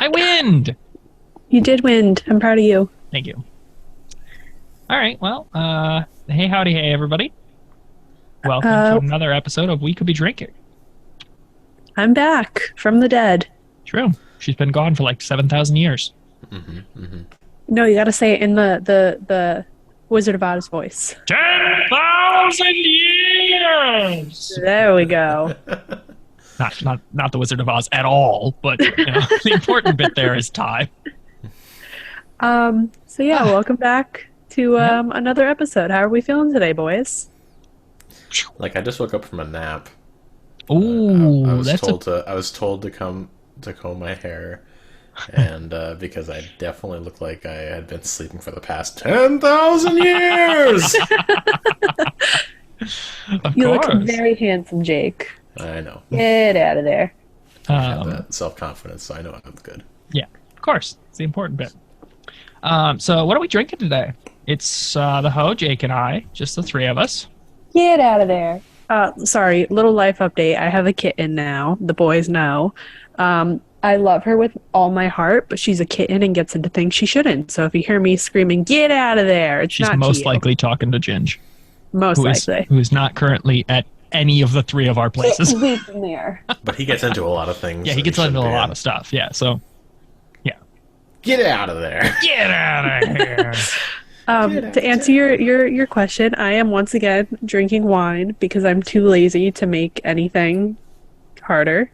I win! You did win. I'm proud of you. Thank you. All right, well, hey, howdy, hey, everybody. Welcome to another episode of We Could Be Drinking. I'm back from the dead. True. She's been gone for like 7,000 years. No, you gotta say it in the Wizard of Oz voice. 10,000 years! There we go. Not the Wizard of Oz at all, but the important bit there is time. So yeah, welcome back to another episode. How are we feeling today, boys? Like, I just woke up from a nap. Ooh, I was told to comb my hair, and because I definitely looked like I had been sleeping for the past 10,000 years. You look very handsome, Jake. I know. Get out of there. I have that self-confidence, so I know I'm good. Yeah, of course. It's the important bit. So what are we drinking today? It's the Ho, Jake, and I, just the three of us. Get out of there. Sorry, little life update. I have a kitten now. The boys know. I love her with all my heart, but she's a kitten and gets into things she shouldn't. So if you hear me screaming, get out of there, it's she's not most likely talking to Ginge. Most likely. Who's not currently at any of the three of our places. He's in there. But he gets into a lot of things. Yeah, he gets into a lot of stuff. Yeah, so, yeah. Get out of there. Get out of here. To answer your question, I am once again drinking wine because I'm too lazy to make anything harder.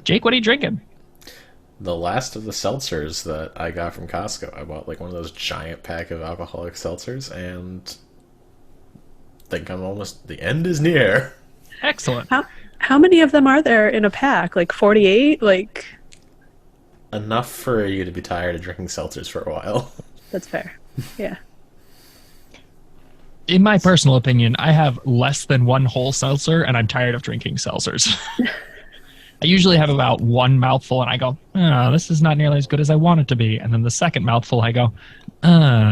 Jake, what are you drinking? The last of the seltzers that I got from Costco. I bought like one of those giant pack of alcoholic seltzers, and think the end is near. Excellent. How many of them are there in a pack? Like 48? Like enough for you to be tired of drinking seltzers for a while. That's fair. Yeah. In my personal opinion, I have less than one whole seltzer, and I'm tired of drinking seltzers. I usually have about one mouthful, and I go, oh, this is not nearly as good as I want it to be. And then the second mouthful, I go,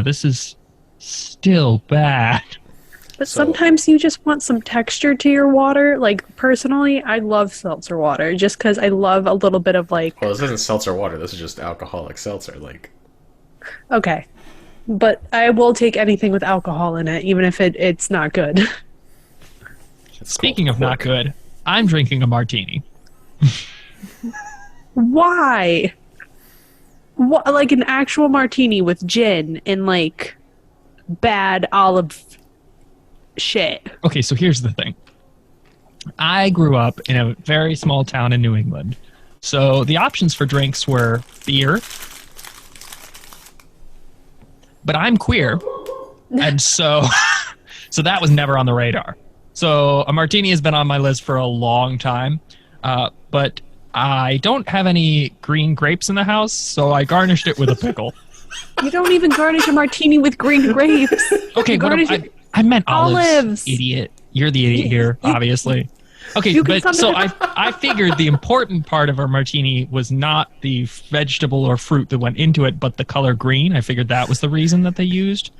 this is still bad. But sometimes you just want some texture to your water. Like, personally, I love seltzer water just because I love a little bit of, like... Well, this isn't seltzer water. This is just alcoholic seltzer. Like, okay. But I will take anything with alcohol in it, even if it's not good. Speaking of not good, I'm drinking a martini. Why? What, like an actual martini with gin and, like, bad olive... shit. Okay, so here's the thing. I grew up in a very small town in New England. So the options for drinks were beer. But I'm queer. And so that was never on the radar. So a martini has been on my list for a long time. But I don't have any green grapes in the house, so I garnished it with a pickle. You don't even garnish a martini with green grapes. Okay, I meant olives, idiot. You're the idiot here, obviously. Okay, but so I figured the important part of our martini was not the vegetable or fruit that went into it, but the color green. I figured that was the reason that they used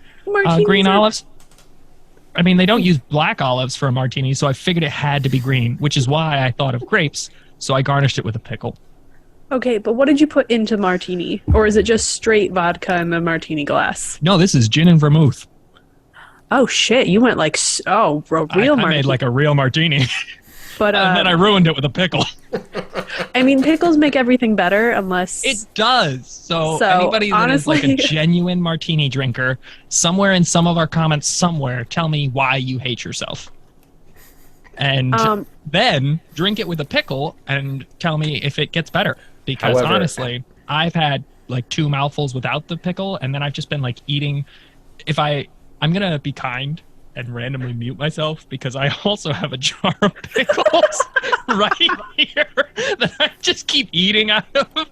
green olives. I mean, they don't use black olives for a martini, so I figured it had to be green, which is why I thought of grapes. So I garnished it with a pickle. Okay, but what did you put into martini? Or is it just straight vodka in a martini glass? No, this is gin and vermouth. Oh shit, you went like, a real martini. I made like a real martini. But and then I ruined it with a pickle. I mean, pickles make everything better unless... It does. So anybody that honestly... is like a genuine martini drinker, somewhere in some of our comments somewhere, tell me why you hate yourself. And then drink it with a pickle and tell me if it gets better. Because honestly, I've had like 2 mouthfuls without the pickle, and then I've just been like eating... I'm going to be kind and randomly mute myself because I also have a jar of pickles right here that I just keep eating out of.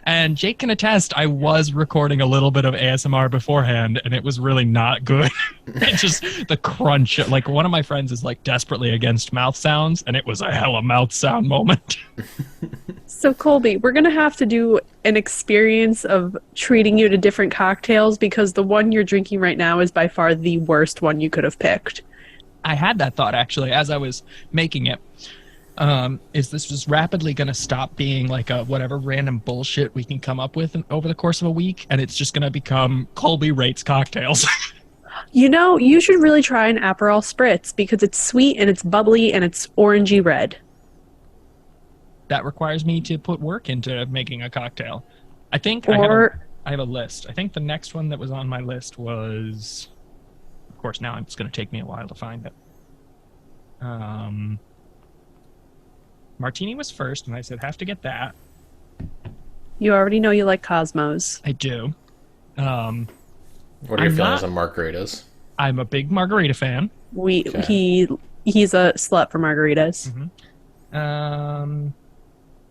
And Jake can attest, I was recording a little bit of ASMR beforehand, and it was really not good. It's just the crunch. Like, one of my friends is, like, desperately against mouth sounds, and it was a hella mouth sound moment. So, Colby, we're going to have to do an experience of treating you to different cocktails because the one you're drinking right now is by far the worst one you could have picked. I had that thought, actually, as I was making it. is this just rapidly going to stop being like a whatever random bullshit we can come up with over the course of a week, and it's just going to become Colby rates cocktails. You know, you should really try an Aperol Spritz because it's sweet and it's bubbly and it's orangey red. That requires me to put work into making a cocktail. I think I have a list. I think the next one that was on my list was, of course, now it's going to take me a while to find it. Martini was first, and I said, have to get that. You already know you like Cosmos. I do. What are your feelings on margaritas? I'm a big margarita fan. He's a slut for margaritas. Mm-hmm.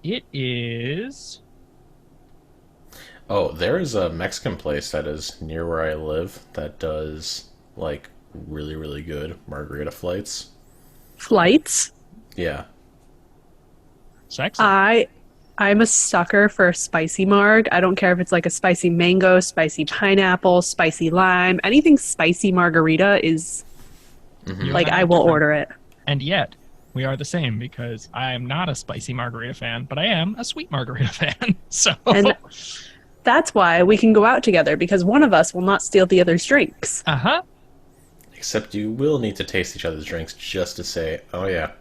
It is... Oh, there is a Mexican place that is near where I live that does, like, really, really good margarita flights. Flights? Yeah. Sexy. I'm a sucker for a spicy marg. I don't care if it's like a spicy mango, spicy pineapple, spicy lime. Anything spicy margarita is like I will order it. And yet, we are the same because I am not a spicy margarita fan, but I am a sweet margarita fan. So and that's why we can go out together because one of us will not steal the other's drinks. Uh-huh. Except you will need to taste each other's drinks just to say, oh yeah,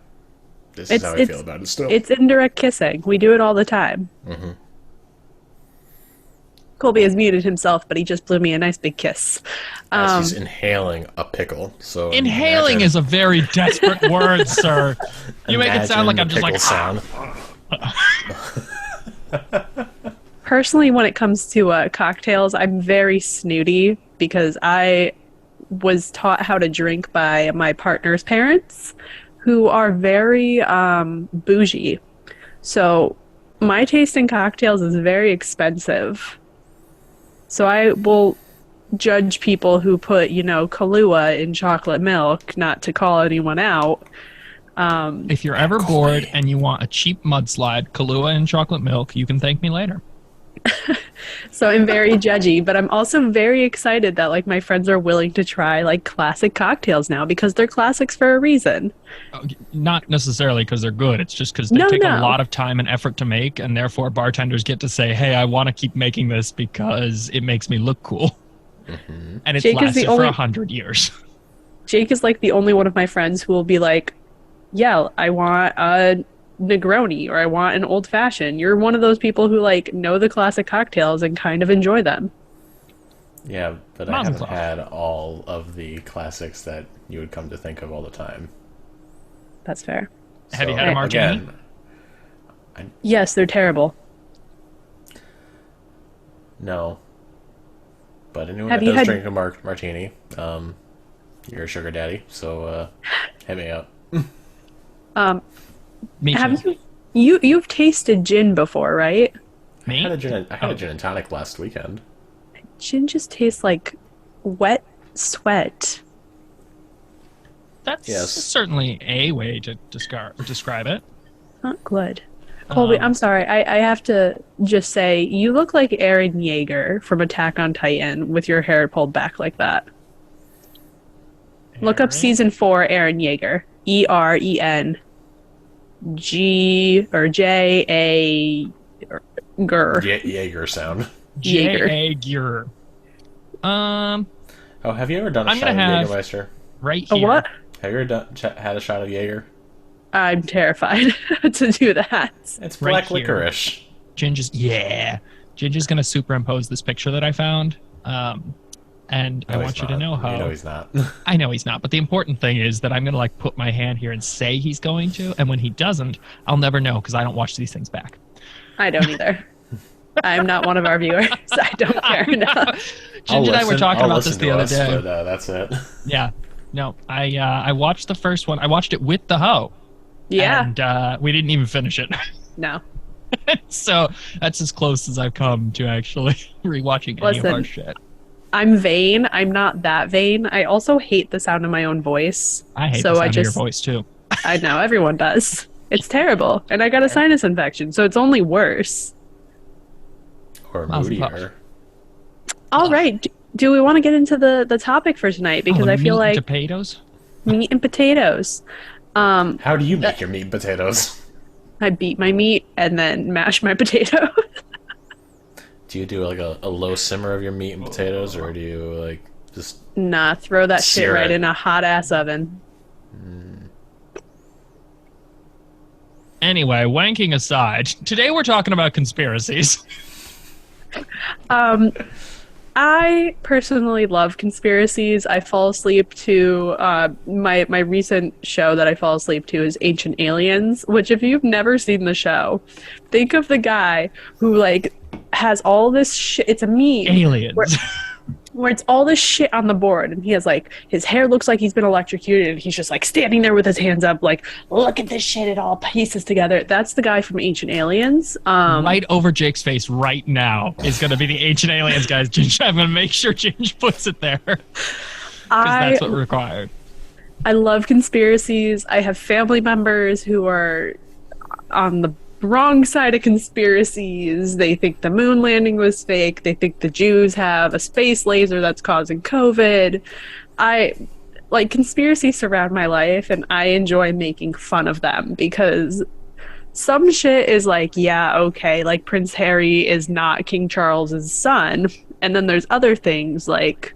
this is how I feel about it still. It's indirect kissing. We do it all the time. Mm-hmm. Colby has muted himself, but he just blew me a nice big kiss. As he's inhaling a pickle. So inhaling is a very desperate word, sir. You make it sound like I'm just like... sound. Personally, when it comes to cocktails, I'm very snooty because I was taught how to drink by my partner's parents, who are very bougie. So my taste in cocktails is very expensive. So I will judge people who put, Kahlua in chocolate milk, not to call anyone out. If you're ever bored and you want a cheap mudslide, Kahlua and chocolate milk, you can thank me later. So I'm very judgy, but I'm also very excited that like my friends are willing to try like classic cocktails now because they're classics for a reason. Not necessarily because they're good. It's just because they take a lot of time and effort to make, and therefore bartenders get to say, hey, I want to keep making this because it makes me look cool. Mm-hmm. And it's lasted for 100 years. Jake is like the only one of my friends who will be like, yeah, I want a Negroni or I want an old fashioned. You're one of those people who like know the classic cocktails and kind of enjoy them. Yeah, but I haven't had all of the classics that you would come to think of all the time. That's fair. Have you had a martini? Yes, they're terrible. No. But anyone that does drink a martini, you're a sugar daddy, so hit me up. Me too. You've tasted gin before, right? Me? I had a gin and tonic last weekend. Gin just tastes like wet sweat. That's certainly a way to describe it. Not good. Colby, I'm sorry. I have to just say, you look like Eren Yeager from Attack on Titan with your hair pulled back like that. Look up season 4, Eren Yeager. EREN. G or J-A... Jaeger sound. Jaeger. Oh, have you ever done a shot of Jägermeister? Right here. A what? Have you ever had a shot of Jaeger? I'm terrified to do that. It's black licorice. Ginger's gonna superimpose this picture that I found. And I want you to know how... You know he's not. I know he's not, but the important thing is that I'm going to like put my hand here and say he's going to, and when he doesn't, I'll never know because I don't watch these things back. I don't either. I'm not one of our viewers. I don't care enough. Ginger and I were talking about this the other day. But that's it. Yeah. No, I watched the first one. I watched it with the hoe. Yeah. And we didn't even finish it. No. So that's as close as I've come to actually rewatching any of our shit. I'm vain. I'm not that vain. I also hate the sound of my own voice. I hate the sound of your voice, too. I know. Everyone does. It's terrible. And I got a sinus infection, so it's only worse. Or moodier. All right. Do we want to get into the topic for tonight? Because I feel like... Meat and potatoes? Meat and potatoes. How do you make your meat and potatoes? I beat my meat and then mash my potato. Do you do like a low simmer of your meat and potatoes, or do you like just Nah, throw that shit right in a hot ass oven. Anyway, wanking aside, today we're talking about conspiracies. I personally love conspiracies. I fall asleep to my recent show that I fall asleep to is Ancient Aliens, which if you've never seen the show, think of the guy who like has all this shit. It's a meme. Aliens. Where it's all this shit on the board, and he has like his hair looks like he's been electrocuted, and he's just like standing there with his hands up, like, look at this shit, it all pieces together. That's the guy from Ancient Aliens. Right over Jake's face right now is going to be the Ancient Aliens, guys. Ginge, I'm going to make sure Ginge puts it there because that's what required. I love conspiracies. I have family members who are on the wrong side of conspiracies. They think the moon landing was fake. They think the Jews have a space laser that's causing COVID. Conspiracies surround my life, and I enjoy making fun of them because some shit is like, yeah, okay, like Prince Harry is not King Charles's son. And then there's other things like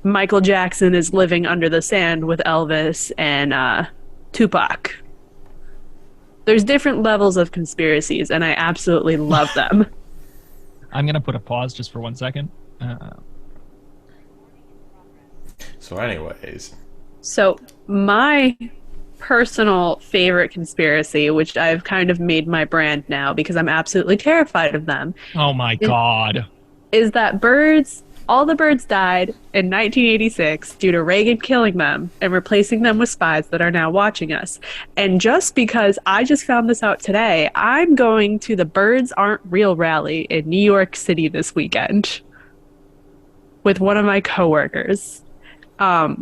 Michael Jackson is living under the sand with Elvis and Tupac. There's different levels of conspiracies, and I absolutely love them. I'm going to put a pause just for 1 second. So anyways. So my personal favorite conspiracy, which I've kind of made my brand now because I'm absolutely terrified of them. Oh my God. Is that all the birds died in 1986 due to Reagan killing them and replacing them with spies that are now watching us. And just because I just found this out today, I'm going to the Birds Aren't Real rally in New York City this weekend with one of my coworkers. I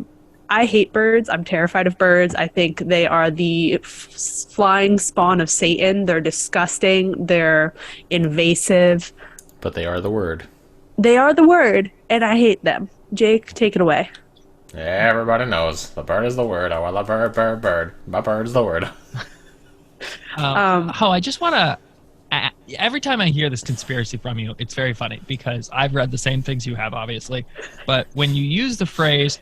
hate birds. I'm terrified of birds. I think they are the flying spawn of Satan. They're disgusting. They're invasive. But they are the word. They are the word, and I hate them. Jake, take it away. Yeah, everybody knows. The bird is the word. Oh, I love bird, bird, bird. My bird is the word. I just want to... Every time I hear this conspiracy from you, it's very funny because I've read the same things you have, obviously. But when you use the phrase,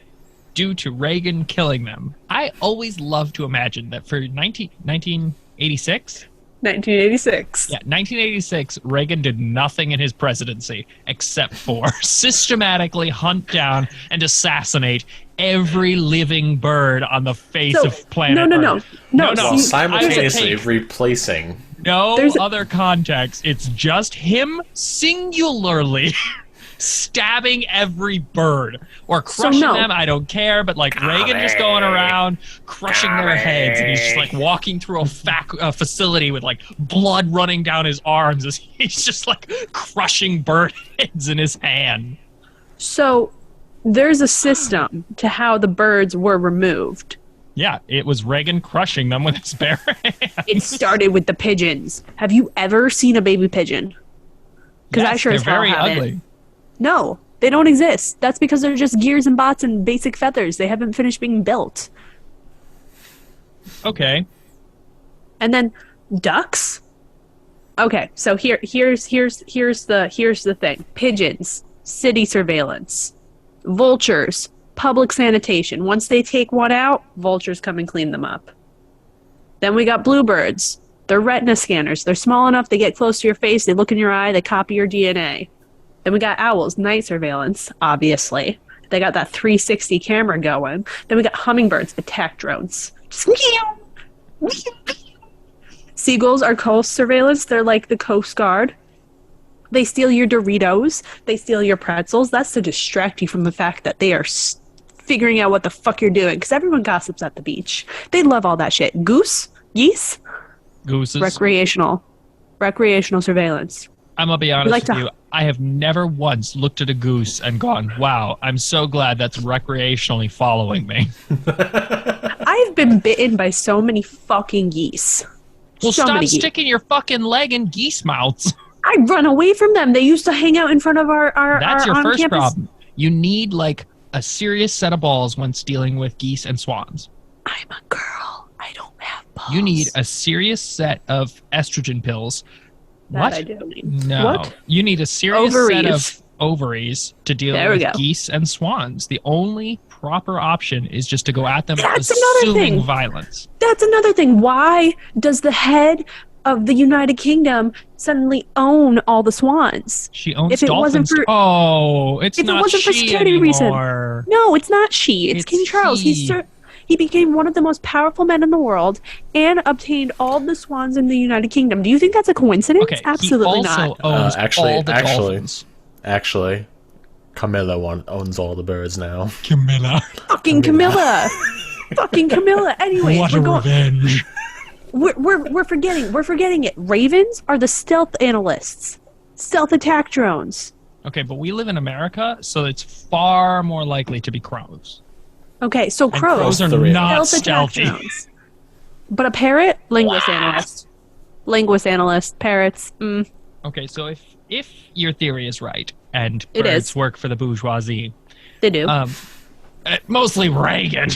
due to Reagan killing them, I always love to imagine that for 1986... 1986. Yeah, 1986, Reagan did nothing in his presidency except for systematically hunt down and assassinate every living bird on the face of planet Earth. No. While simultaneously replacing. No other context. It's just him singularly stabbing every bird or crushing them. I don't care, but like Reagan just going around crushing their heads, and he's just like walking through a facility with like blood running down his arms as he's just like crushing bird heads in his hand. So there's a system to how the birds were removed. Yeah, it was Reagan crushing them with his bare hands. It started with the pigeons. Have you ever seen a baby pigeon? Because I sure as hell haven't. They're very ugly. No, they don't exist. That's because they're just gears and bots and basic feathers. They haven't finished being built. Okay. And then ducks? Okay, so here's the thing. Pigeons, city surveillance. Vultures, public sanitation. Once they take one out, vultures come and clean them up. Then we got bluebirds. They're retina scanners. They're small enough, they get close to your face, they look in your eye, they copy your DNA. Then we got owls, night surveillance, obviously. They got that 360 camera going. Then we got hummingbirds, attack drones. Seagulls are coast surveillance. They're like the Coast Guard. They steal your Doritos. They steal your pretzels. That's to distract you from the fact that they are figuring out what the fuck you're doing. Because everyone gossips at the beach. They love all that shit. Geese? Gooses. Recreational surveillance. I'm going to be honest with you. I have never once looked at a goose and gone, wow, I'm so glad that's recreationally following me. I've been bitten by so many fucking geese. Well, stop sticking your fucking leg in geese mouths. I run away from them. They used to hang out in front of our That's your first campus. problem. You need, like, a serious set of balls when dealing with geese and swans. I'm a girl. I don't have You need a serious set of estrogen pills. That I do need. No. What? You need a serious set of ovaries to deal with geese and swans. The only proper option is just to go at them assuming violence. That's another thing. Why does the head of the United Kingdom suddenly own all the swans? She owns dolphins. If it wasn't for security reasons. No, it's not she. It's King Charles. He became one of the most powerful men in the world and obtained all the swans in the United Kingdom. Do you think that's a coincidence? Okay, absolutely he also not. Owns all the dolphins. Actually, Camilla owns all the birds now. Camilla. Fucking Camilla. Fucking Camilla. Anyway, what a revenge. We're forgetting it. Ravens are the stealth analysts. Stealth attack drones. Okay, but we live in America, so it's far more likely to be crows. Okay, so crows are not stealthy. But a parrot? Linguist analyst. Parrots. Okay, so if your theory is right, and birds work for the bourgeoisie. They do. Mostly Reagan.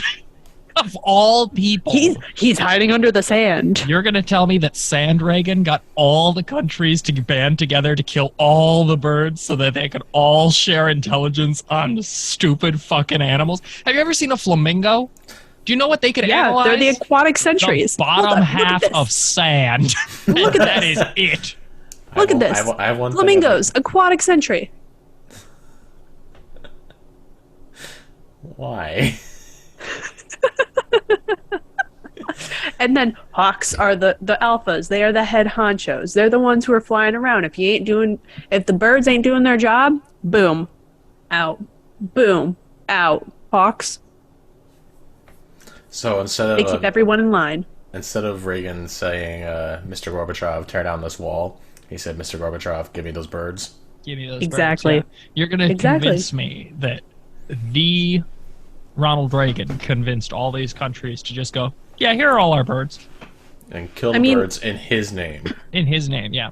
Of all people. He's hiding under the sand. You're going to tell me that Sand Reagan got all the countries to band together to kill all the birds so that they could all share intelligence on stupid fucking animals? Have you ever seen a flamingo? Do you know what they could analyze? They're the aquatic sentries. The bottom half of sand. Look at that is it. Look at this. I have one Flamingos, aquatic sentry. Why? And then hawks are the alphas. They are the head honchos. They're the ones who are flying around. If the birds ain't doing their job, boom, out, boom, out. Hawks. So they keep everyone in line. Instead of Reagan saying, "Mr. Gorbachev, tear down this wall," he said, "Mr. Gorbachev, give me those birds." Give me those exactly. birds. Yeah. You're going to convince me that the Ronald Reagan convinced all these countries to just go, yeah, here are all our birds. And kill the birds in his name. In his name, yeah.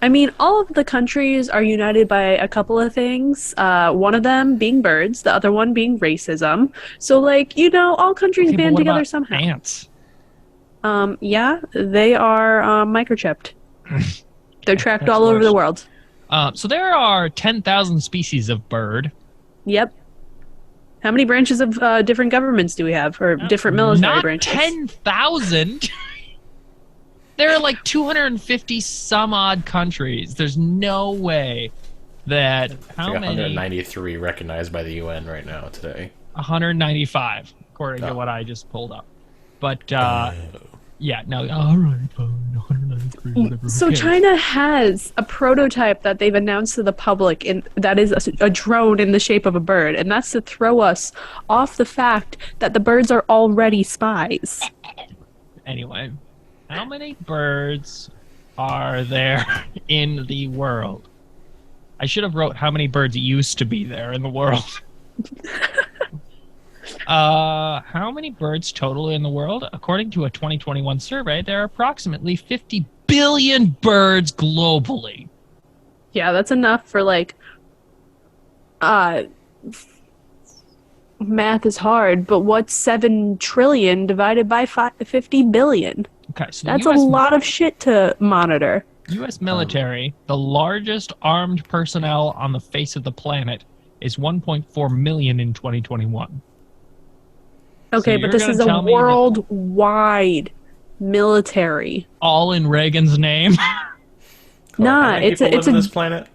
I mean, all of the countries are united by a couple of things. One of them being birds, the other one being racism. So, all countries band together somehow. Ants? Yeah, they are microchipped. They're tracked all over the world. So there are 10,000 species of bird. Yep. How many branches of different governments do we have, or different military branches? 10,000. There are 250 some odd countries. There's no way that how many? 193 recognized by the UN right now today. 195, according to what I just pulled up. But yeah, no, all right, fine, 193, whatever. So China has a prototype that they've announced to the public, that is a drone in the shape of a bird, and that's to throw us off the fact that the birds are already spies. Anyway, how many birds are there in the world? I should have wrote how many birds used to be there in the world. How many birds total in the world? According to a 2021 survey, there are approximately 50 billion birds globally. Yeah, that's enough for math is hard, but what's 7 trillion divided by 50 billion? Okay, so that's a lot of shit to monitor. U.S. military, the largest armed personnel on the face of the planet, is 1.4 million in 2021. Okay, but this is a worldwide military. All in Reagan's name? Nah, it's a this planet?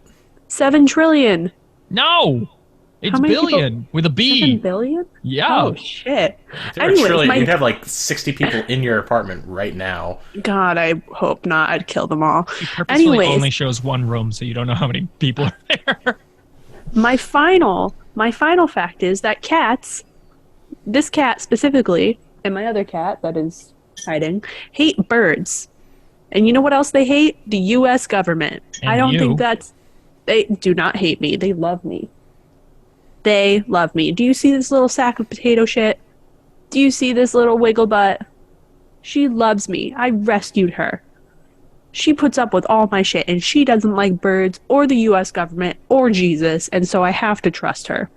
7 trillion. No, it's billion with a B. 7 billion? Yeah. Oh shit. Anyways, you'd have 60 people in your apartment right now. God, I hope not. I'd kill them all. He purposely only shows one room, so you don't know how many people are there. My final fact is that cats, this cat specifically, and my other cat that is hiding, hate birds. And you know what else they hate? The U.S. government. And I don't think they do not hate me. They love me. They love me. Do you see this little sack of potato shit? Do you see this little wiggle butt? She loves me. I rescued her. She puts up with all my shit, and she doesn't like birds or the U.S. government or Jesus, and so I have to trust her.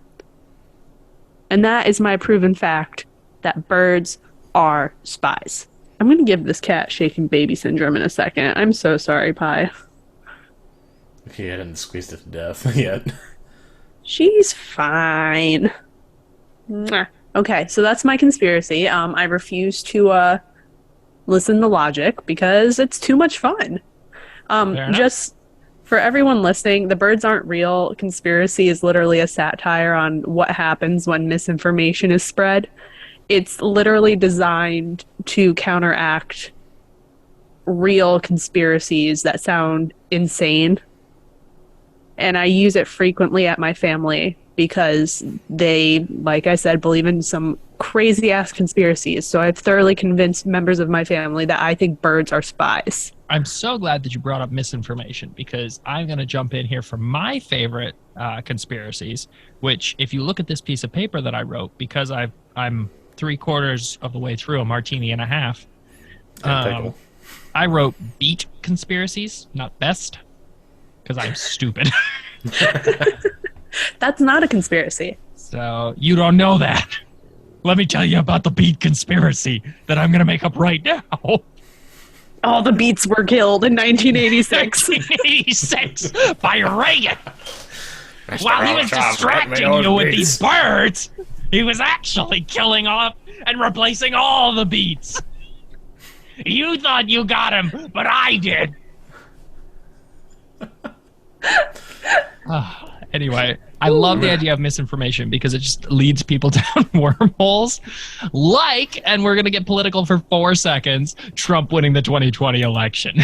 And that is my proven fact that birds are spies. I'm gonna give this cat shaking baby syndrome in a second. I'm so sorry, Pie. Okay, I didn't squeeze it to death yet. She's fine. Mwah. Okay, so that's my conspiracy. I refuse to listen to logic because it's too much fun. Just for everyone listening, the birds aren't real. Conspiracy is literally a satire on what happens when misinformation is spread. It's literally designed to counteract real conspiracies that sound insane. And I use it frequently at my family because they, like I said, believe in some crazy-ass conspiracies. So I've thoroughly convinced members of my family that I think birds are spies. I'm so glad that you brought up misinformation because I'm going to jump in here for my favorite conspiracies, which if you look at this piece of paper that I wrote, because I'm 3/4 of the way through a martini and a half, I wrote beet conspiracies, not best, because I'm stupid. That's not a conspiracy. So you don't know that. Let me tell you about the beet conspiracy that I'm going to make up right now. All the Beets were killed in 1986. 1986 by Reagan. While he was distracting you with these birds, he was actually killing off and replacing all the beets. You thought you got him, but I did. Anyway, I love the idea of misinformation because it just leads people down wormholes. Like, and we're going to get political for 4 seconds, Trump winning the 2020 election.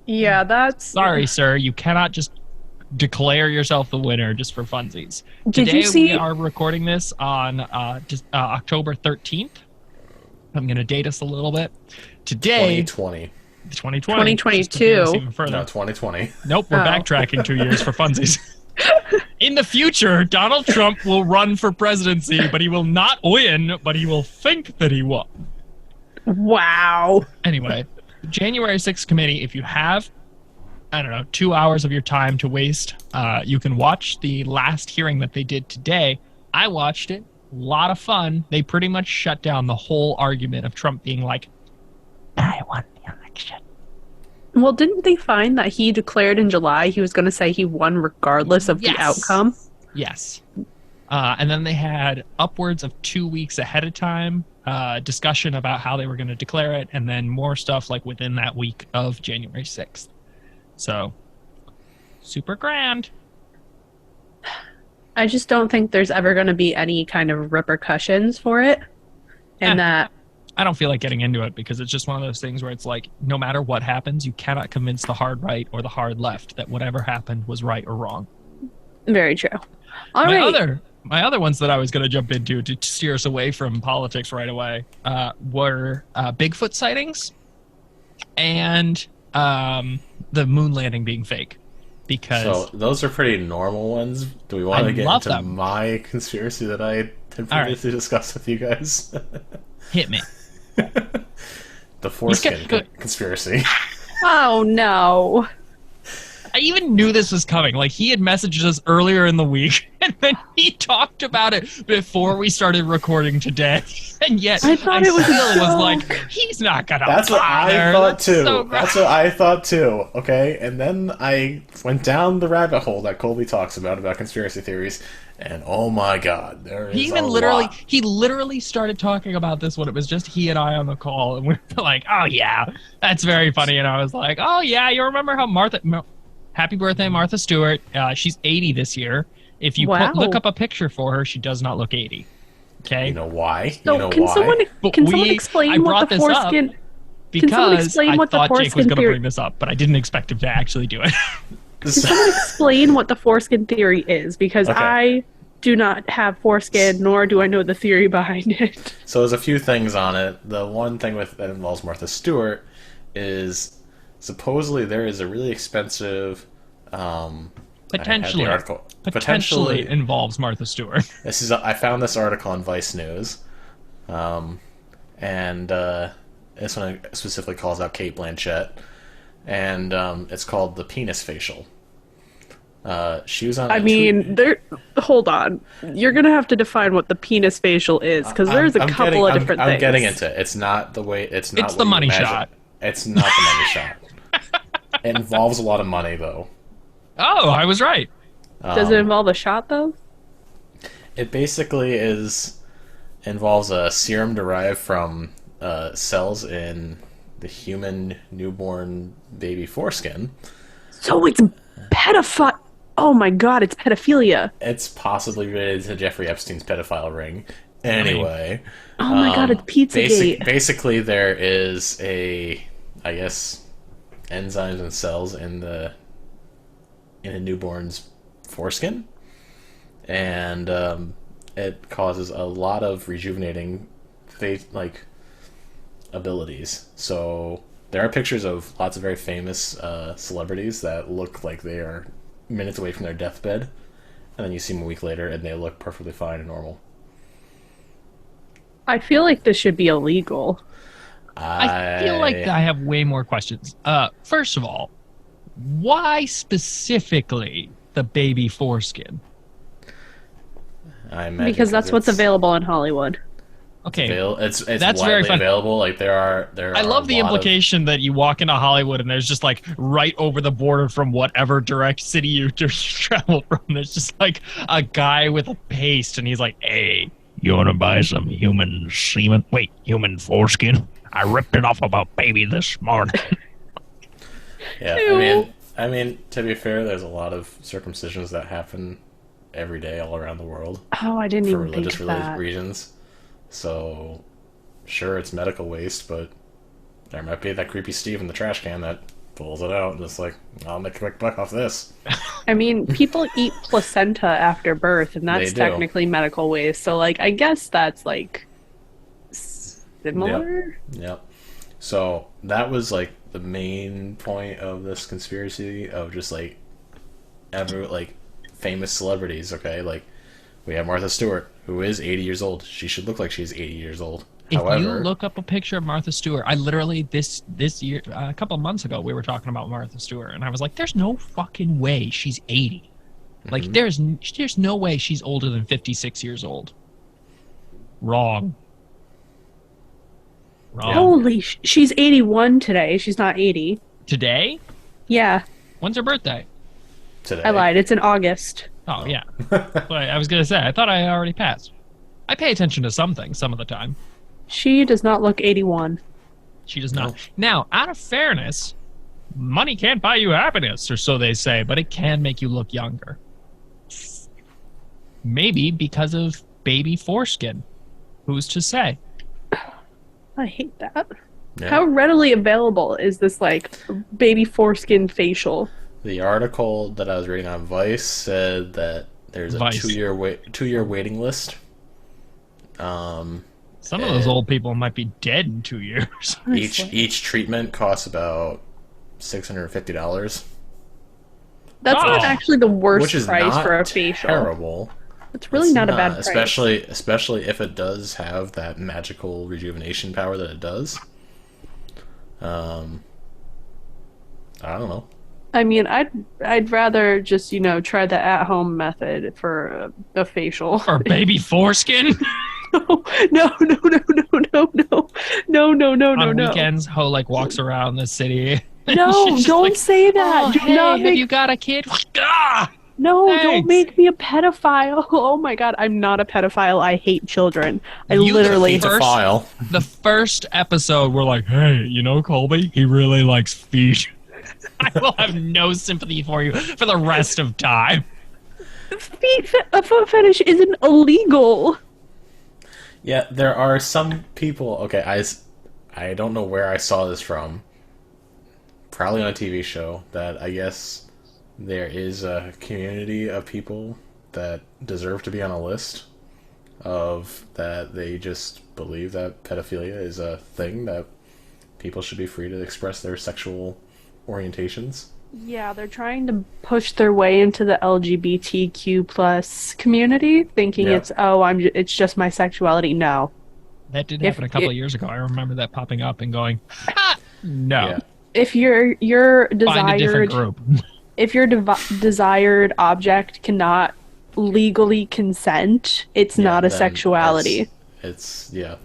Yeah, that's... Sorry, sir. You cannot just declare yourself the winner just for funsies. Did Today, you see... we are recording this on October 13th. I'm going to date us a little bit. Today... 2020. 2022. No, 2020. Nope, we're backtracking 2 years for funsies. In the future, Donald Trump will run for presidency, but he will not win, but he will think that he won. Wow. Anyway, January 6th committee, if you have, 2 hours of your time to waste, you can watch the last hearing that they did today. I watched it. A lot of fun. They pretty much shut down the whole argument of Trump being like, I won the election. Well, didn't they find that he declared in July he was going to say he won regardless of the outcome? Yes. And then they had upwards of 2 weeks ahead of time discussion about how they were going to declare it, and then more stuff like within that week of January 6th. So, super grand. I just don't think there's ever going to be any kind of repercussions for it. And that... I don't feel like getting into it because it's just one of those things where it's like, no matter what happens, you cannot convince the hard right or the hard left that whatever happened was right or wrong. Very true. My other ones that I was going to jump into to steer us away from politics right away were Bigfoot sightings and the moon landing being fake. So those are pretty normal ones. Do we want to get into my conspiracy that I had previously discussed with you guys? Hit me. The foreskin conspiracy. Oh, no. I even knew this was coming. Like, he had messaged us earlier in the week, and then he talked about it before we started recording today. And yet, I still was like, he's not gonna That's bother. What I thought too. That's what I thought too. Okay, and then I went down the rabbit hole that Colby talks about conspiracy theories, and oh my god, there is He literally started talking about this when it was just he and I on the call, and we were like, oh yeah, that's very funny. And I was like, oh yeah, you remember how Happy birthday, Martha Stewart. She's 80 this year. If you look up a picture for her, she does not look 80. Okay? You know why? So can someone explain what the foreskin... Because I thought Jake was going to bring this up, but I didn't expect him to actually do it. Can someone explain what the foreskin theory is? Because I do not have foreskin, nor do I know the theory behind it. So there's a few things on it. The one thing that involves Martha Stewart is... supposedly there is a really expensive potentially involves Martha Stewart. I found this article on Vice News, and this one specifically calls out Cate Blanchett, and it's called the penis facial. She was on. Hold on. You're gonna have to define what the penis facial is, because there's a couple of different things. I'm getting into it. It's not the way. It's not. It's the money shot. It's not the money shot. It involves a lot of money, though. Oh, I was right. Does it involve a shot, though? It basically involves a serum derived from cells in the human newborn baby foreskin. So it's pedophile. Oh my god, it's pedophilia. It's possibly related to Jeffrey Epstein's pedophile ring. Anyway. Oh my god, it's Pizzagate. Basically, there is enzymes and cells in a newborn's foreskin. And it causes a lot of rejuvenating abilities. So there are pictures of lots of very famous celebrities that look like they are minutes away from their deathbed, and then you see them a week later and they look perfectly fine and normal. I feel like this should be illegal. I feel like I have way more questions. First of all, why specifically the baby foreskin? Because that's what's available in Hollywood. Okay, it's that's widely very fun. available. Like there are. I love the implication that you walk into Hollywood and there's just like right over the border from whatever direct city you travel from. There's just like a guy with a paste, and he's like, "Hey, you want to buy some human semen? Wait, human foreskin? I ripped it off of a baby this morning." Yeah, I mean, to be fair, there's a lot of circumcisions that happen every day all around the world. Oh, I didn't even think of that. For religious reasons. So, sure, it's medical waste, but there might be that creepy Steve in the trash can that pulls it out and just like, I'll make a quick buck off this. I mean, people eat placenta after birth, and that's technically medical waste. So, like, I guess that's like similar. Yep. So that was like the main point of this conspiracy of just like famous celebrities. Okay, like we have Martha Stewart, who is 80 years old. She should look like she's 80 years old. If you look up a picture of Martha Stewart, I literally this year, a couple of months ago, we were talking about Martha Stewart, and I was like, "There's no fucking way she's 80. Like, there's no way she's older than 56 years old." Wrong. Holy, she's 81 today. She's not 80. Today? Yeah. When's her birthday? Today. I lied. It's in August. Oh, yeah. But I was going to say, I thought I already passed. I pay attention to some things some of the time. She does not look 81. She does not. No. Now, out of fairness, money can't buy you happiness, or so they say, but it can make you look younger. Maybe because of baby foreskin. Who's to say? I hate that. Yeah. How readily available is this, like, baby foreskin facial? The article that I was reading on Vice said that there's a 2-year waiting list. Some of those old people might be dead in 2 years. Each treatment costs about $650. That's not actually the worst price for a facial. Terrible. It's really not a bad price. Especially if it does have that magical rejuvenation power that it does. I don't know. I mean, I'd rather just, try the at-home method for a facial. Or baby foreskin? No. On weekends, Ho walks around the city. No, don't say that. Oh, have you got a kid? No, thanks. Don't make me a pedophile. Oh my god, I'm not a pedophile. I hate children. The first episode, we're like, hey, Colby? He really likes feet. I will have no sympathy for you for the rest of time. A foot fetish isn't illegal. Yeah, there are some people... Okay, I don't know where I saw this from. Probably on a TV show. That I guess there is a community of people that deserve to be on a list of that they just believe that pedophilia is a thing, that people should be free to express their sexual orientations. Yeah, they're trying to push their way into the LGBTQ plus community, thinking it's just my sexuality. No. That did happen a couple of years ago. I remember that popping up and going, no. Yeah. If you're desired... Find a different group. if your desired object cannot legally consent, it's not a sexuality. It's yeah.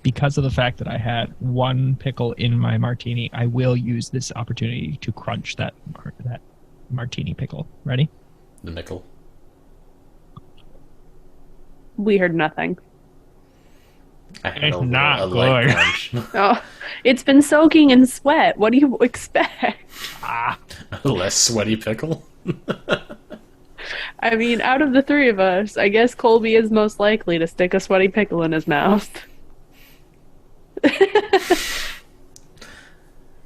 Because of the fact that I had one pickle in my martini, I will use this opportunity to crunch that martini pickle. Ready? The nickel. We heard nothing. It's not good. Oh, it's been soaking in sweat. What do you expect? A less sweaty pickle? I mean, out of the three of us, I guess Colby is most likely to stick a sweaty pickle in his mouth.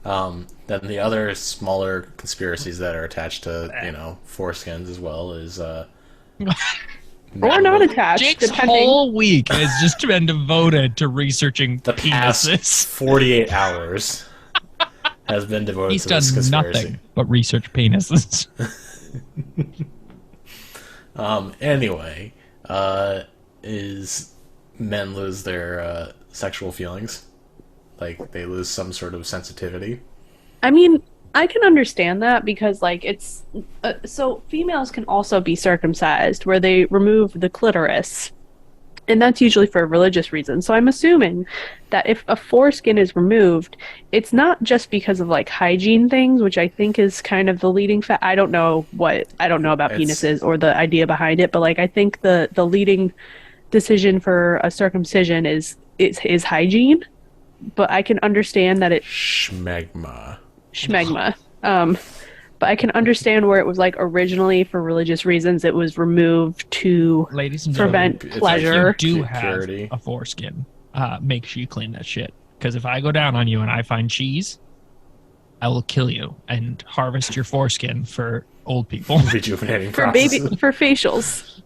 Then the other smaller conspiracies that are attached to, foreskins as well is or not attached. Jake's whole week has just been devoted to researching the penises. Past 48 hours has been devoted He's to this conspiracy. Nothing but research penises. Anyway, is men lose their sexual feelings? Like, they lose some sort of sensitivity? I mean, I can understand that because, like, it's... so females can also be circumcised, where they remove the clitoris. And that's usually for religious reasons. So I'm assuming that if a foreskin is removed, it's not just because of, like, hygiene things, which I think is kind of the leading I don't know about penises or the idea behind it, but, like, I think the leading decision for a circumcision is hygiene. But I can understand that Schmegma. But I can understand where it was like originally for religious reasons it was removed to prevent pleasure. If you do have a foreskin, make sure you clean that shit. Because if I go down on you and I find cheese, I will kill you and harvest your foreskin for old people. Rejuvenating for facials.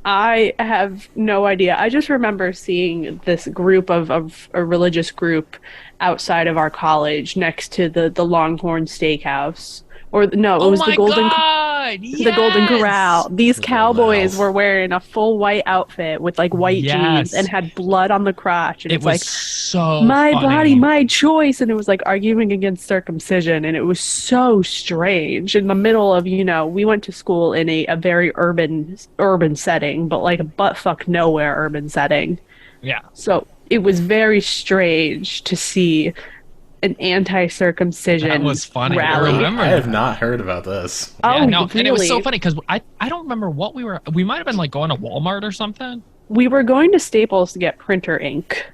I have no idea. I just remember seeing this group of a religious group outside of our college next to the Longhorn Steakhouse. Or no, it was the Golden Corral. These cowboys were wearing a full white outfit with like white jeans and had blood on the crotch. And it was like, so my funny. body, my choice. And it was like arguing against circumcision. And it was so strange in the middle of, we went to school in a very urban setting, but like a buttfuck nowhere urban setting. Yeah. So it was very strange to see an anti-circumcision that was funny. rally. I have not heard about this. Yeah, no, really? And it was so funny because I don't remember what we might have been like going to Walmart or something. We were going to Staples to get printer ink.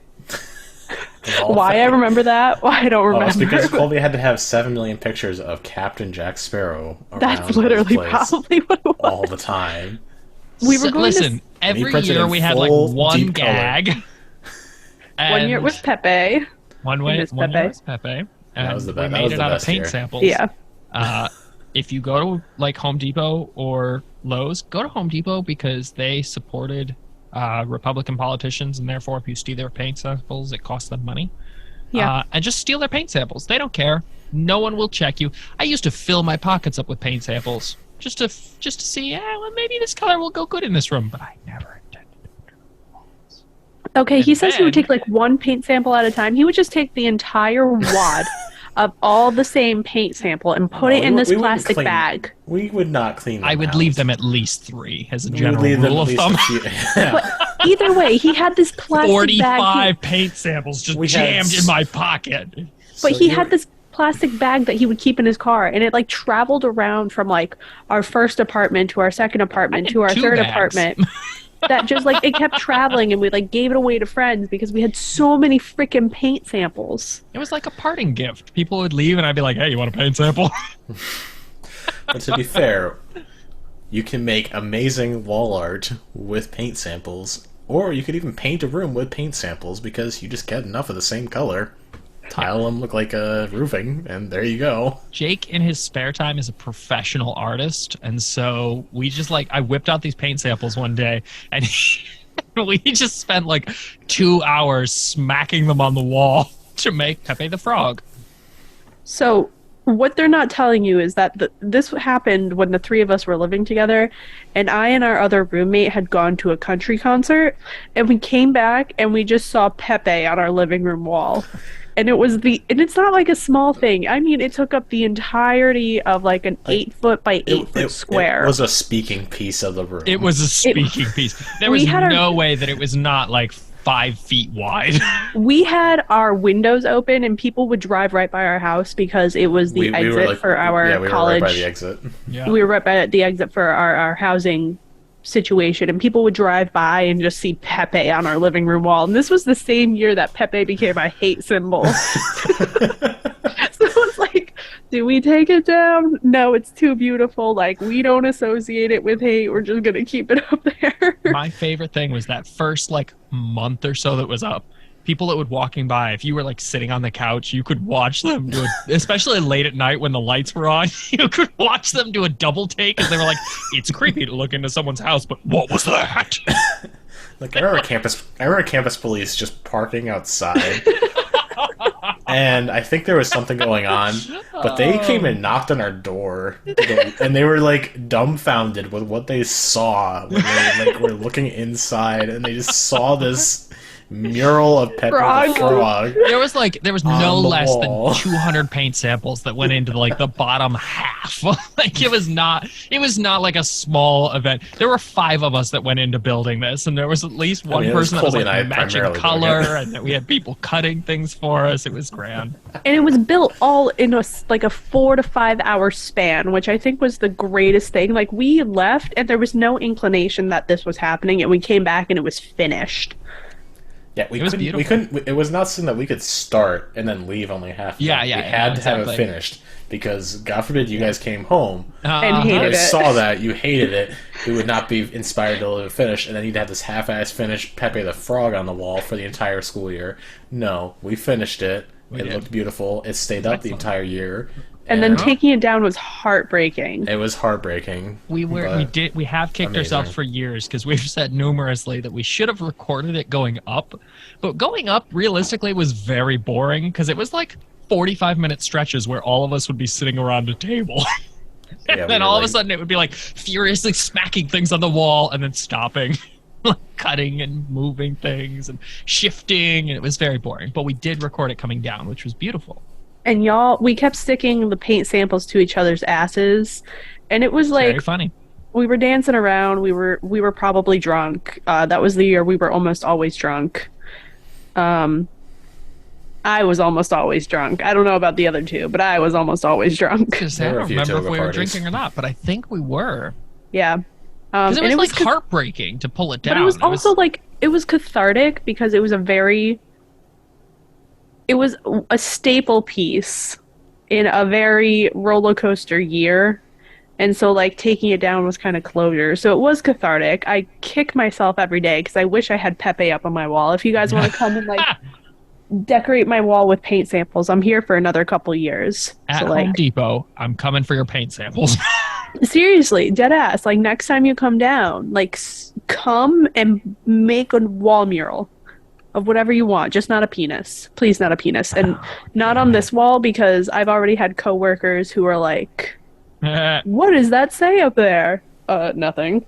Why I remember that? Why I don't remember. It's because Colby had to have 7 million pictures of Captain Jack Sparrow around That's literally probably what it was. All the time. We were going every year we had like one gag. One year it was Pepe. One year was Pepe. And that was the best. We made it out of paint samples. Yeah. If you go to like Home Depot or Lowe's, go to Home Depot because they supported Republican politicians, and therefore if you steal their paint samples, it costs them money. Yeah. And just steal their paint samples. They don't care. No one will check you. I used to fill my pockets up with paint samples just to see, well, maybe this color will go good in this room, but I never intended to. Okay, he says he would take like one paint sample at a time. He would just take the entire wad of all the same paint sample and put it in this plastic bag. We would not clean them. I would leave them at least 3 as a general rule of thumb. But either way, he had this plastic 45 bag. 45 paint samples just jammed in my pocket. But he had this plastic bag that he would keep in his car, and it like traveled around from like our first apartment to our second apartment to our third apartment. That just like it kept traveling, and we like gave it away to friends because we had so many freaking paint samples. It was like a parting gift. People would leave and I'd be like, hey, you want a paint sample? But to be fair, you can make amazing wall art with paint samples, or you could even paint a room with paint samples because you just get enough of the same color. Tile them look like roofing, and there you go. Jake, in his spare time, is a professional artist, and so we just I whipped out these paint samples one day, and we just spent like 2 hours smacking them on the wall to make Pepe the Frog. So what they're not telling you is that this happened when the three of us were living together, and I and our other roommate had gone to a country concert, and we came back and we just saw Pepe on our living room wall. And and it's not like a small thing. I mean, it took up the entirety of like an 8 foot by 8 foot square. It was a speaking piece of the room. It was a speaking piece. There was no way that it was not like 5 feet wide. We had our windows open and people would drive right by our house because it was the exit for our college. We were right by the exit. Yeah. We were right by the exit for our housing situation, and people would drive by and just see Pepe on our living room wall. And this was the same year that Pepe became a hate symbol. So it's like, do we take it down? No, it's too beautiful. Like, we don't associate it with hate. We're just gonna keep it up there. My favorite thing was that first like month or so that was up. People that would walking by, if you were like sitting on the couch, you could watch them do it, especially late at night when the lights were on. You could watch them do a double take, and they were like, "It's creepy to look into someone's house, but what was that?" Like I remember campus police just parking outside, and I think there was something going on, but they came and knocked on our door, and they were like dumbfounded with what they saw when they like were looking inside, and they just saw this mural of Pepe the Frog. There was no less than 200 paint samples that went into like the bottom half. Like it was not like a small event. There were 5 of us that went into building this, and there was at least one person that was like matching color, and we had people cutting things for us. It was grand. And it was built all in a 4 to 5 hour span, which I think was the greatest thing. Like we left and there was no inclination that this was happening, and we came back and it was finished. Yeah, we couldn't. It was not something that we could start and then leave only half. Yeah, we had to have it finished because God forbid you guys came home and hated it. Saw that you hated it. We would not be inspired to leave it finished, and then you'd have this half-ass finished Pepe the Frog on the wall for the entire school year. No, we finised it. It looked beautiful. It stayed up the entire year. And then taking it down was heartbreaking. It was heartbreaking. We have kicked ourselves for years because we've said numerously that we should have recorded it going up. But going up realistically was very boring because it was like 45-minute stretches where all of us would be sitting around a table. And then all of a sudden it would be like furiously smacking things on the wall and then stopping. Like cutting and moving things and shifting, and it was very boring. But we did record it coming down, which was beautiful. And we kept sticking the paint samples to each other's asses, and it was like very funny. We were dancing around. We were probably drunk. That was the year we were almost always drunk. I was almost always drunk. I don't know about the other two, but I was almost always drunk. I don't remember if we were drinking or not, but I think we were. Yeah. Because it was heartbreaking to pull it down. But it was also it was cathartic because it was it was a staple piece in a very roller coaster year. And so taking it down was kind of closure. So it was cathartic. I kick myself every day because I wish I had Pepe up on my wall. If you guys want to come and decorate my wall with paint samples, I'm here for another couple years. At Home Depot, I'm coming for your paint samples. Seriously, dead ass. Next time you come down, come and make a wall mural of whatever you want, just not a penis. Please, not a penis. And not on this wall because I've already had coworkers who are like, what does that say up there? Nothing.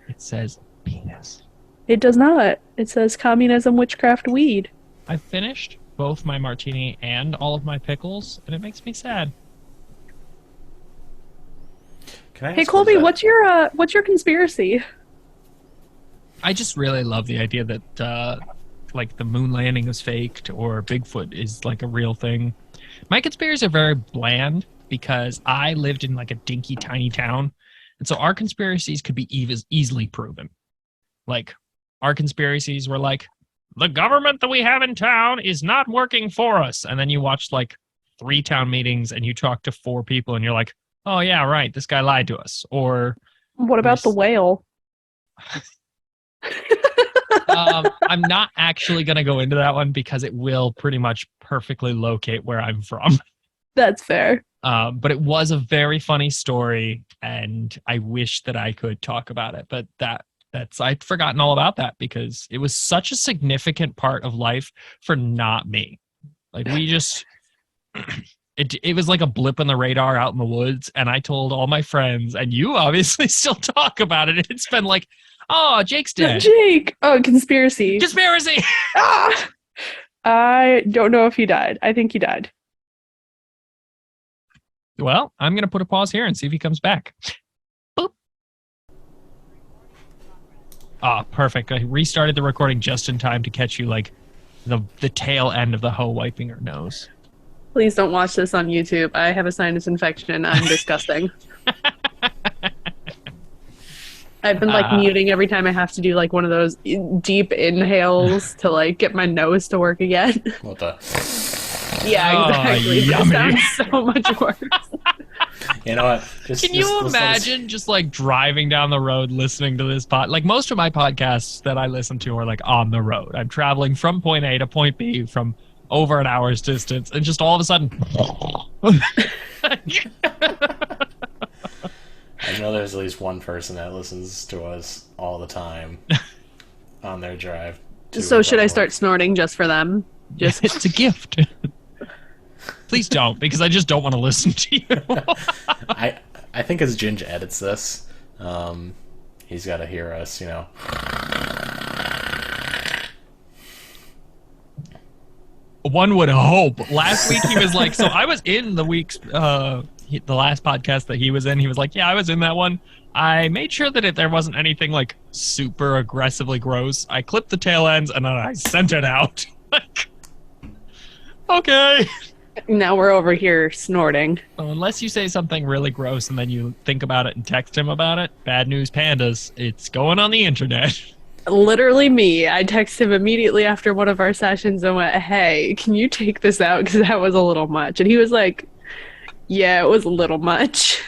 It says penis. It does not. It says communism, witchcraft, weed. I finished both my martini and all of my pickles, and it makes me sad. Hey Colby, what's your conspiracy? I just really love the idea that the moon landing is faked or Bigfoot is a real thing. My conspiracies are very bland because I lived in a dinky tiny town, and so our conspiracies could be easily proven. Our conspiracies were the government that we have in town is not working for us, and then you watch 3 town meetings and you talk to 4 people and you're like, oh yeah, right, this guy lied to us. Or what about the whale? I'm not actually going to go into that one because it will pretty much perfectly locate where I'm from. That's fair. But it was a very funny story, and I wish that I could talk about it. But I'd forgotten all about that because it was such a significant part of life for not me. It was like a blip on the radar out in the woods, and I told all my friends, and you obviously still talk about it. It's been like, oh, Jake's dead. Jake! Oh, conspiracy. Conspiracy! Ah! I don't know if he died. I think he died. Well, I'm going to put a pause here and see if he comes back. Boop. Ah, perfect. I restarted the recording just in time to catch you, like, the tail end of the hoe wiping her nose. Please don't watch this on YouTube. I have a sinus infection. I'm disgusting. I've been like muting every time I have to do like one of those deep inhales to like get my nose to work again. What the? Yeah, exactly. It sounds so much worse. You know what? Can you imagine just like driving down the road listening to this pod? Like most of my podcasts that I listen to are like on the road. I'm traveling from point A to point B from over an hour's distance, and just all of a sudden. I know there's at least one person that listens to us all the time on their drive. So should I start snorting just for them? Just it's a gift. Please don't, because I just don't want to listen to you. I think as Ginge edits this, he's got to hear us, you know. One would hope. Last week he was like, so I was in the week's the last podcast that he was in. He was like, yeah, I was in that one. I made sure that there wasn't anything like super aggressively gross. I clipped the tail ends and then I sent it out. Like, okay. Now we're over here snorting. Well, unless you say something really gross and then you think about it and text him about it, bad news pandas, it's going on the internet. Literally me. I texted him immediately after one of our sessions and went, hey, can you take this out? Because that was a little much. And he was like, yeah, it was a little much.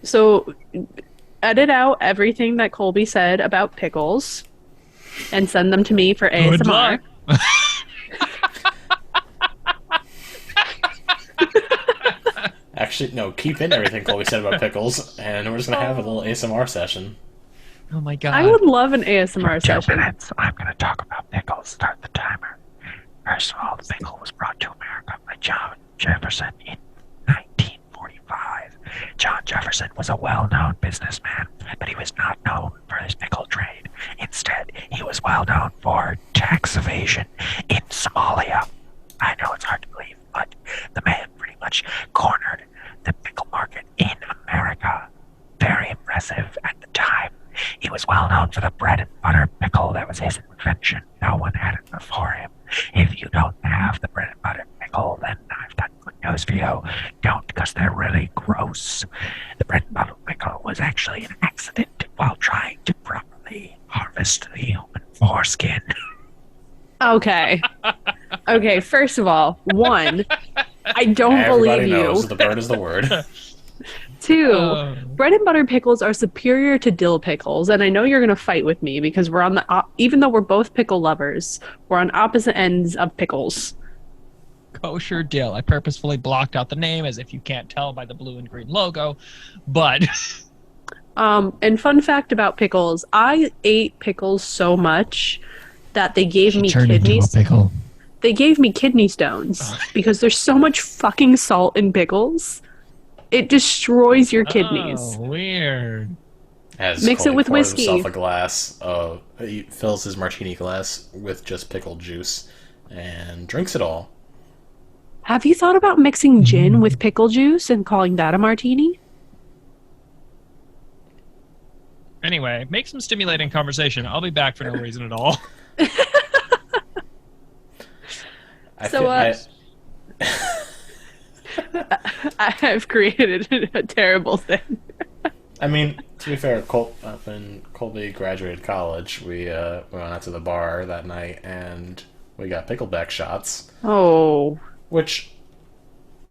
So edit out everything that Colby said about pickles and send them to me for ASMR. Good luck. Actually, no, keep in everything Colby said about pickles, and we're just going to have a little ASMR session. Oh my god. I would love an ASMR session. 2 minutes. I'm going to talk about pickles. Start the timer. First of all, the pickle was brought to America by John Jefferson in 1945. John Jefferson was a well-known businessman, but he was not known for his pickle trade. Instead, he was well known for tax evasion in Somalia. I know it's hard to believe, but the man pretty much cornered the pickle market in America. Very impressive at the time. He was well known for the bread and butter pickle. That was his invention. No one had it before him. If you don't have the bread and butter pickle, then I've got good news for you. Don't, because they're really gross. The bread and butter pickle was actually an accident while trying to properly harvest the human foreskin. Okay. Okay, first of all, one, I don't Everybody believe you. knows the bird is the word. Two, bread and butter pickles are superior to dill pickles, and I know you're going to fight with me because we're on the even though we're both pickle lovers, we're on opposite ends of pickles. Kosher dill. I purposefully blocked out the name as if you can't tell by the blue and green logo, but and fun fact about pickles, I ate pickles so much that they gave me kidneys. Pickle. They gave me kidney stones because there's so much fucking salt in pickles. It destroys your kidneys. Oh, weird. As Mix Colby it with pours whiskey. himself a glass of, he fills his martini glass with just pickled juice and drinks it all. Have you thought about mixing gin with pickle juice and calling that a martini? Anyway, make some stimulating conversation. I'll be back for no reason at all. I've created a terrible thing. I mean, to be fair, when Colby graduated college, we went out to the bar that night and we got pickleback shots. Oh. Which,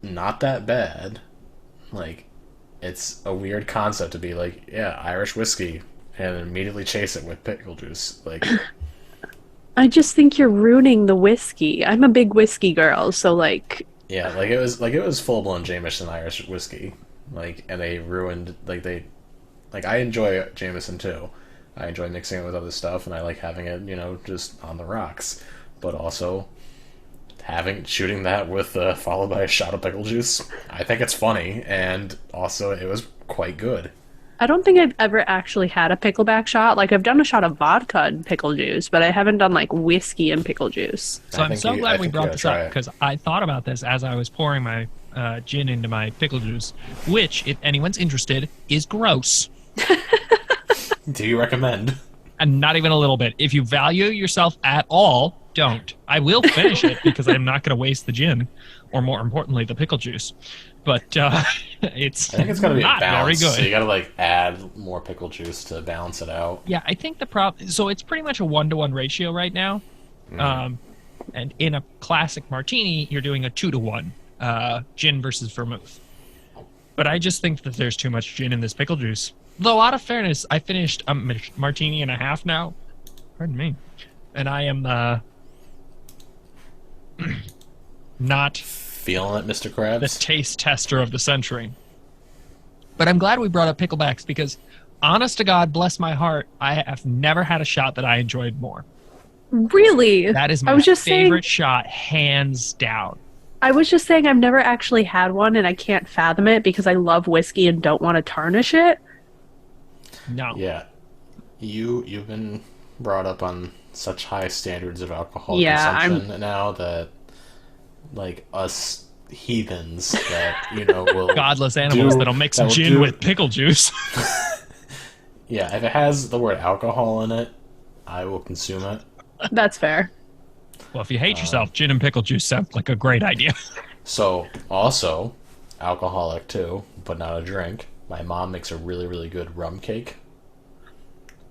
not that bad. Like, it's a weird concept to be like, yeah, Irish whiskey, and immediately chase it with pickle juice. Like, I just think you're ruining the whiskey. I'm a big whiskey girl, so like. yeah, like it was full blown Jameson Irish whiskey. Like, and they ruined I enjoy Jameson too. I enjoy mixing it with other stuff, and I like having it, just on the rocks. But also, shooting that with followed by a shot of pickle juice. I think it's funny, and also it was quite good. I don't think I've ever actually had a pickleback shot. Like, I've done a shot of vodka and pickle juice, but I haven't done, like, whiskey and pickle juice. So I'm so glad we brought this up, because I thought about this as I was pouring my gin into my pickle juice, which, if anyone's interested, is gross. Do you recommend? And not even a little bit. If you value yourself at all, don't. I will finish it, because I'm not going to waste the gin, or more importantly, the pickle juice. But I think it's got to be a balance. So you got to like add more pickle juice to balance it out. Yeah, I think the problem. So it's pretty much a 1-to-1 ratio right now. And in a classic martini, you're doing a 2-to-1, gin versus vermouth. But I just think that there's too much gin in this pickle juice. Though, out of fairness, I finished a martini and a half now. Pardon me. And I am not feeling it, Mr. Krabs. The taste tester of the century. But I'm glad we brought up picklebacks, because honest to God, bless my heart, I have never had a shot that I enjoyed more. Really? That is my favorite shot, hands down. I was just saying I've never actually had one, and I can't fathom it because I love whiskey and don't want to tarnish it. No. Yeah. You've been brought up on such high standards of alcohol consumption now that, like, us heathens that, will godless animals that'll mix gin with pickle juice. Yeah, if it has the word alcohol in it, I will consume it. That's fair. Well, if you hate yourself, gin and pickle juice sound like a great idea. So, also, alcoholic too, but not a drink. My mom makes a really, really good rum cake.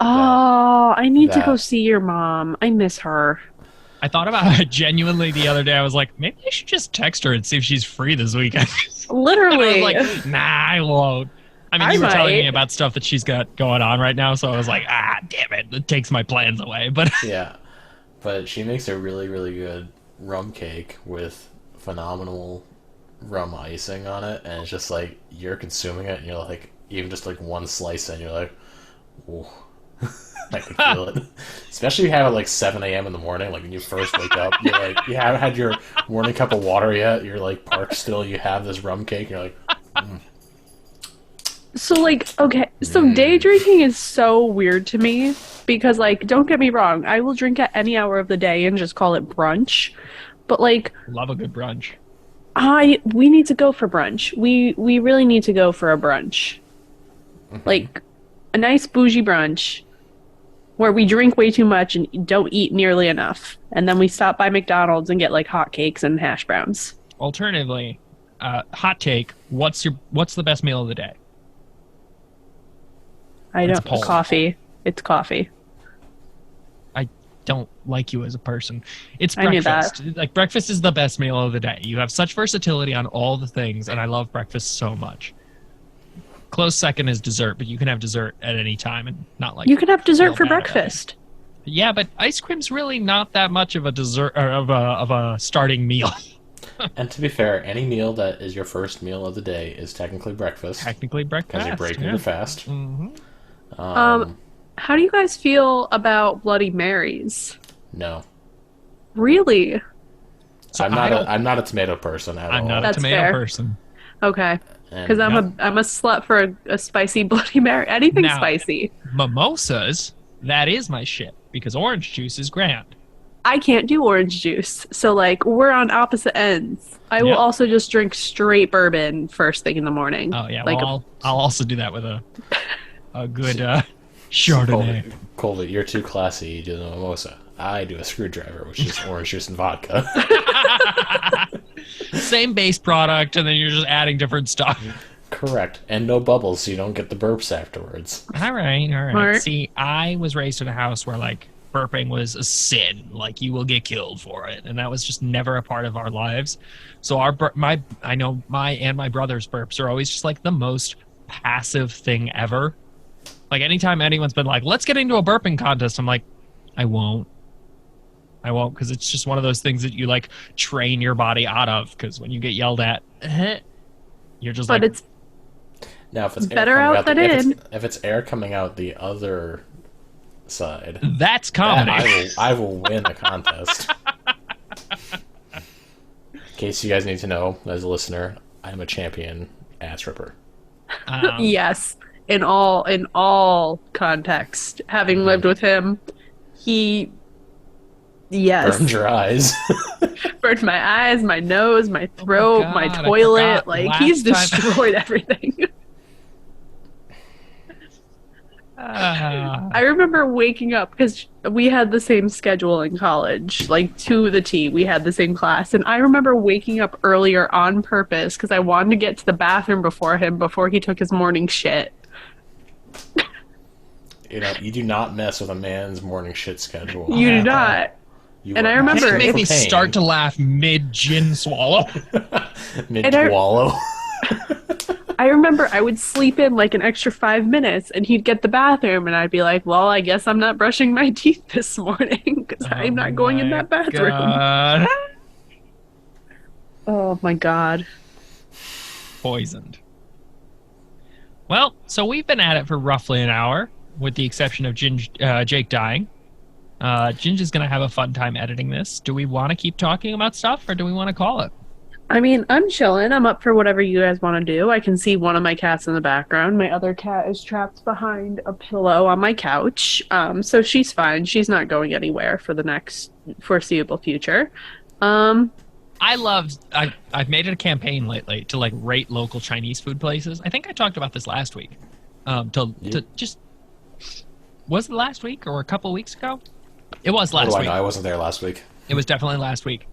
Oh, I need to go see your mom. I miss her. I thought about it genuinely the other day. I was like, maybe I should just text her and see if she's free this weekend. Literally. I was like, nah, I won't. I mean, you were telling me about stuff that she's got going on right now, so I was like, damn it. It takes my plans away. But yeah. But she makes a really, really good rum cake with phenomenal rum icing on it, and it's just like, you're consuming it, and you're like, even just like one slice in, you're like, ooh. I can feel it. Especially if you have it like 7 a.m. in the morning, like when you first wake up, you're like, you haven't had your morning cup of water yet, you're like parched still, you have this rum cake, and you're like, So, like, okay, so day drinking is so weird to me because, like, don't get me wrong, I will drink at any hour of the day and just call it brunch, but, like... Love a good brunch. We need to go for brunch. We really need to go for a brunch. Like, a nice bougie brunch where we drink way too much and don't eat nearly enough. And then we stop by McDonald's and get, like, hotcakes and hash browns. Alternatively, hot take, what's the best meal of the day? Coffee. It's coffee. I don't like you as a person. It's breakfast. I knew that. Like, breakfast is the best meal of the day. You have such versatility on all the things, and I love breakfast so much. Close second is dessert, but you can have dessert at any time and not like... You can have dessert for breakfast. Yeah, but ice cream's really not that much of a dessert or of a starting meal. And to be fair, any meal that is your first meal of the day is technically breakfast. Technically breakfast. Because you're breaking your fast. Mm-hmm. How do you guys feel about Bloody Marys? No. Really? So I'm not a tomato person at all. I'm not a tomato person. Okay. Because I'm a slut for a spicy Bloody Mary. Anything spicy. Mimosas, that is my shit, because orange juice is grand. I can't do orange juice. So, like, we're on opposite ends. I will also just drink straight bourbon first thing in the morning. Oh, yeah. Like I'll also do that with a good Chardonnay. Colby, you're too classy. You do the mimosa. I do a screwdriver, which is orange juice and vodka. Same base product, and then you're just adding different stuff. Correct. And no bubbles, so you don't get the burps afterwards. All right. See, I was raised in a house where, like, burping was a sin. Like, you will get killed for it. And that was just never a part of our lives. So my and my brother's burps are always just, like, the most passive thing ever. Like, anytime anyone's been like, let's get into a burping contest, I'm like, I won't, because it's just one of those things that you, like, train your body out of, because when you get yelled at, you're just but it's now if it's better out than in. If it's air coming out the other side, that's comedy. I will win a contest. case you guys need to know, as a listener, I'm a champion ass ripper. Yes, in all context, having lived with him, he Burned your eyes. burned my eyes, my nose, my throat, my toilet. Like, he's destroyed everything. I remember waking up because we had the same schedule in college, like to the T. We had the same class, and I remember waking up earlier on purpose because I wanted to get to the bathroom before he took his morning shit. You know, you do not mess with a man's morning shit schedule. You do not. And I remember it made me start to laugh mid gin swallow. Mid wallow. I remember I would sleep in like an extra 5 minutes and he'd get the bathroom and I'd be like, well, I guess I'm not brushing my teeth this morning because I'm not going in that bathroom. God. Oh my God. Poisoned. Well, so we've been at it for roughly an hour, with the exception of Jake dying. Ginger's going to have a fun time editing this. Do we want to keep talking about stuff or do we want to call it? I mean, I'm chilling. I'm up for whatever you guys want to do. I can see one of my cats in the background. My other cat is trapped behind a pillow on my couch. So she's fine. She's not going anywhere for the next foreseeable future. I've made it a campaign lately to like rate local Chinese food places. I think I talked about this last week. Was it last week or a couple of weeks ago? It was last week. I wasn't there last week. It was definitely last week.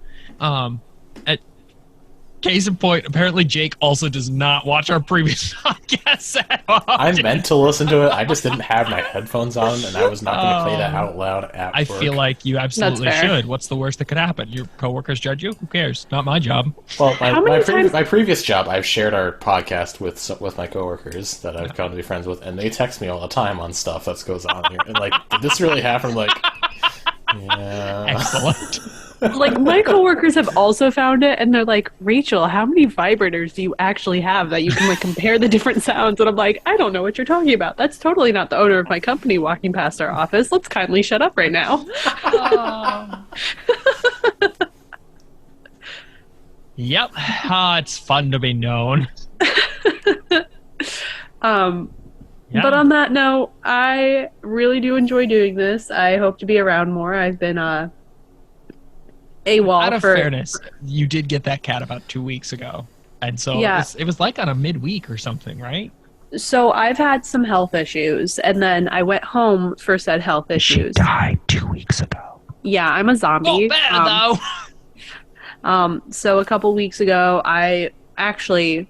Case in point, apparently Jake also does not watch our previous podcasts at all. I meant to listen to it. I just didn't have my headphones on, and I was not going to play that out loud at work. I feel like you absolutely should. What's the worst that could happen? Your coworkers judge you? Who cares? Not my job. Well, my previous job, I've shared our podcast with my coworkers that I've come to be friends with, and they text me all the time on stuff that goes on here. And like, did this really happen? Like, yeah. Excellent. Like, my coworkers have also found it, and they're like, Rachel, how many vibrators do you actually have that you can like compare the different sounds? And I'm like, I don't know what you're talking about. That's totally not the owner of my company walking past our office. Let's kindly shut up right now. Yep. It's fun to be known. Yeah. But on that note, I really do enjoy doing this. I hope to be around more. I've been AWOL out of fairness, you did get that cat about 2 weeks ago. And so it was like on a midweek or something, right? So I've had some health issues, and then I went home for said health issues. She died 2 weeks ago. Yeah, I'm a zombie. Not bad, though. So a couple weeks ago, I actually...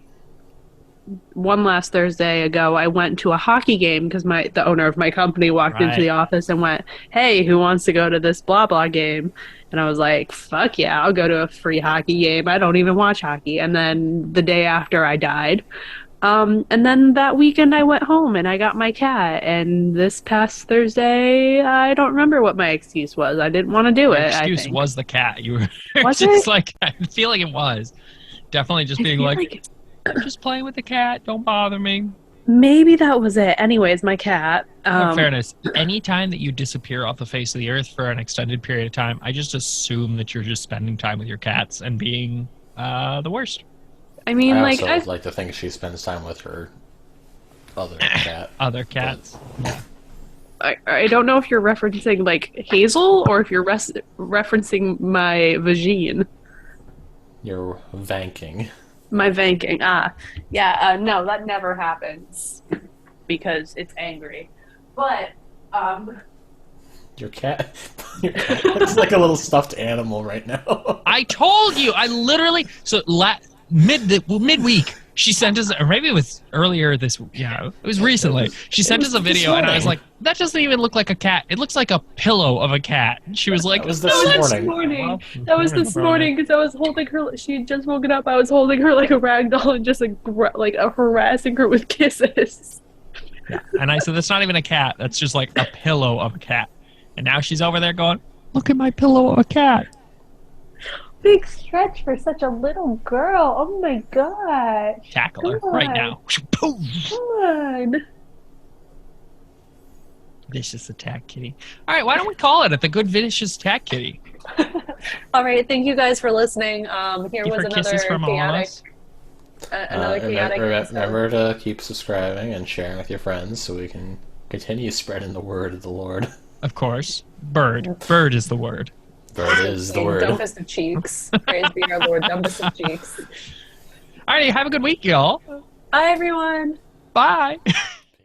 one last Thursday ago, I went to a hockey game because the owner of my company walked into the office and went, hey, who wants to go to this blah blah game? And I was like, fuck yeah, I'll go to a free hockey game. I don't even watch hockey. And then the day after, I died. And then that weekend I went home and I got my cat. And this past Thursday, I don't remember what my excuse was. I didn't want to do it. Your excuse was the cat. You were just like, I feel like it was. Definitely just being like I'm just playing with the cat. Don't bother me. Maybe that was it. Anyways, my cat. In fairness, any time that you disappear off the face of the earth for an extended period of time, I just assume that you're just spending time with your cats and being the worst. I mean, I also like to think she spends time with her other cat. Other cats. Yeah. I don't know if you're referencing like Hazel or if you're referencing my vagine. You're vanking. My vanking. No, that never happens because it's angry. But your cat looks like a little stuffed animal right now. I told you. I literally midweek she sent us, or maybe it was earlier this. Yeah, it was recently. She sent us a video, and I was like, "That doesn't even look like a cat. It looks like a pillow of a cat." And she was like, "That was this morning." Well, that was this morning because I was holding her. She had just woken up. I was holding her like a rag doll and just like harassing her with kisses. Yeah, and I said, "That's not even a cat. That's just like a pillow of a cat." And now she's over there going, "Look at my pillow of a cat." Big stretch for such a little girl. Oh my gosh. Tackle her right now. Boom. Come on. Vicious attack kitty. All right, why don't we call it the Good Vicious Attack Kitty? All right, thank you guys for listening. Here was another chaotic. Remember to keep subscribing and sharing with your friends so we can continue spreading the word of the Lord. Of course. Bird is the word. Bird is the word. Dumbest of cheeks. Praise be our Lord, dumbest of cheeks. All right, have a good week, y'all. Bye, everyone. Bye.